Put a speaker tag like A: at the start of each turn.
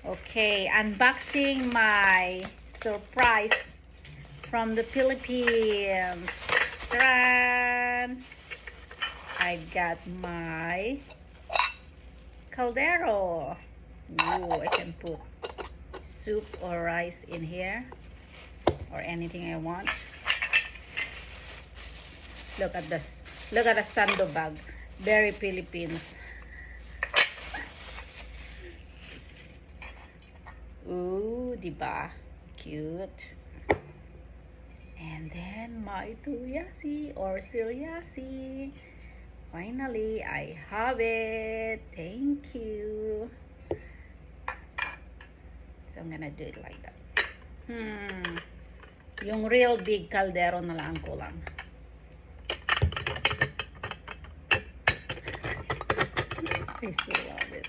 A: Okay, unboxing my surprise from the Philippines. Taran! I got my caldero. Ooh, I can put soup or rice in here or anything I want. Look at this. Look at the sando bag. Very Philippines. Ooh, diba? Cute. And then my tuyasi or silyasi. Finally, I have it. Thank you. So I'm gonna do it like that. Yung real big caldero na lang kulang. I still love it.